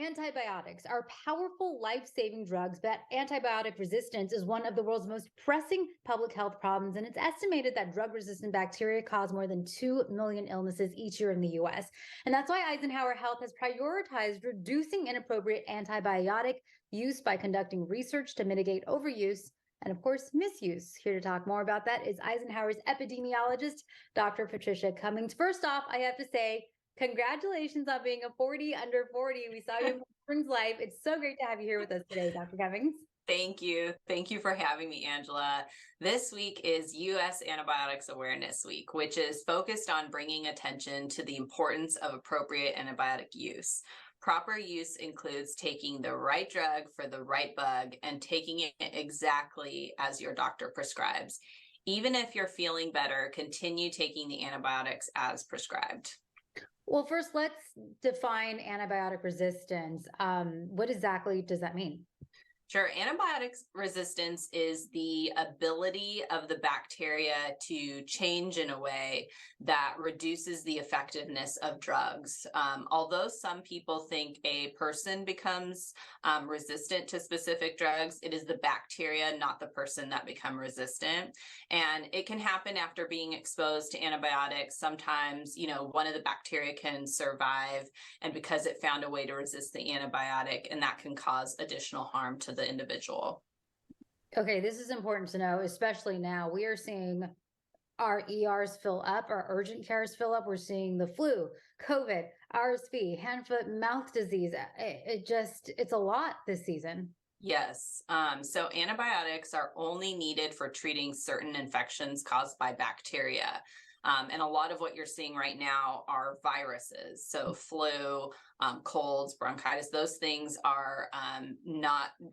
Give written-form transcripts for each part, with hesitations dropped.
antibiotics are powerful life-saving drugs, but antibiotic resistance is one of the world's most pressing public health problems, and it's estimated that drug-resistant bacteria cause more than 2 million illnesses each year in the U.S. And that's why Eisenhower Health has prioritized reducing inappropriate antibiotic use by conducting research to mitigate overuse and, of course, misuse. Here to talk more about that is Eisenhower's epidemiologist, Dr. Patricia Cummings. First off, I have to say, congratulations on being a 40 under 40. We saw you in Spring's Life. It's so great to have you here with us today, Dr. Cummings. Thank you. Thank you for having me, Angela. This week is U.S. Antibiotics Awareness Week, which is focused on bringing attention to the importance of appropriate antibiotic use. Proper use includes taking the right drug for the right bug and taking it exactly as your doctor prescribes. Even if you're feeling better, continue taking the antibiotics as prescribed. Well, first, let's define antibiotic resistance. What exactly does that mean? Sure. Antibiotic resistance is the ability of the bacteria to change in a way that reduces the effectiveness of drugs. Although some people think a person becomes resistant to specific drugs, it is the bacteria, not the person, that become resistant. And it can happen after being exposed to antibiotics. Sometimes, one of the bacteria can survive, and because it found a way to resist the antibiotic, and that can cause additional harm to the individual. Okay, this is important to know, especially now. We are seeing our ERs fill up, our urgent cares fill up. We're seeing the flu, COVID, RSV, hand, foot, mouth disease. It's a lot this season. Yes. So antibiotics are only needed for treating certain infections caused by bacteria. And a lot of what you're seeing right now are viruses. So flu, colds, bronchitis, those things are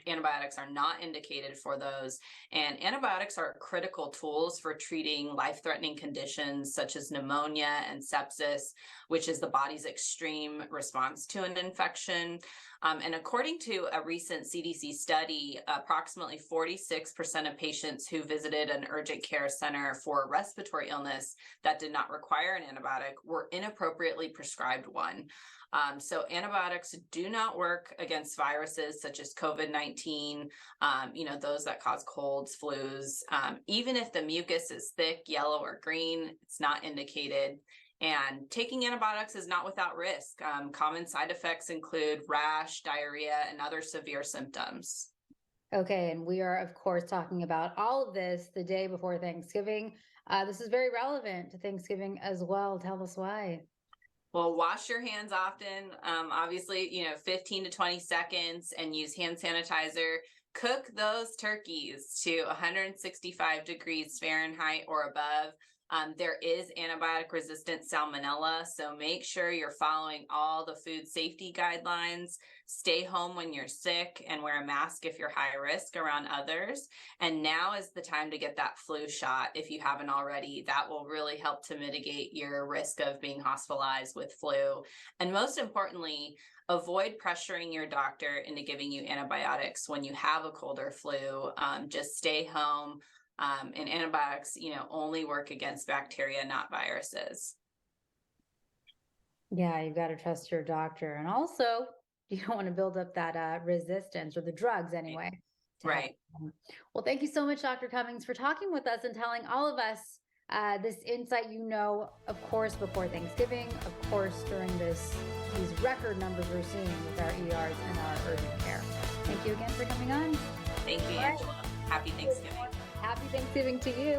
antibiotics are not indicated for those. And antibiotics are critical tools for treating life-threatening conditions such as pneumonia and sepsis, which is the body's extreme response to an infection. And according to a recent CDC study, approximately 46% of patients who visited an urgent care center for a respiratory illness that did not require an antibiotic were inappropriately prescribed one. So antibiotics do not work against viruses such as COVID-19, those that cause colds, flus. Even if the mucus is thick, yellow, or green, it's not indicated. And taking antibiotics is not without risk. Common side effects include rash, diarrhea, and other severe symptoms. Okay, and we are, of course, talking about all of this the day before Thanksgiving. This is very relevant to Thanksgiving as well. Tell us why. Well, wash your hands often, obviously, 15 to 20 seconds, and use hand sanitizer. Cook those turkeys to 165 degrees Fahrenheit or above. There is antibiotic-resistant salmonella, so make sure you're following all the food safety guidelines. Stay home when you're sick and wear a mask if you're high risk around others. And now is the time to get that flu shot if you haven't already. That will really help to mitigate your risk of being hospitalized with flu. And most importantly, avoid pressuring your doctor into giving you antibiotics when you have a cold or flu. Just stay home. And antibiotics, only work against bacteria, not viruses. Yeah, you've got to trust your doctor. And also, you don't want to build up that resistance, or the drugs anyway. Right. Well, thank you so much, Dr. Cummings, for talking with us and telling all of us this insight, of course, before Thanksgiving, of course, during these record numbers we're seeing with our ERs and our urgent care. Thank you again for coming on. Thank you, Angela. Happy Thanksgiving. Happy Thanksgiving to you.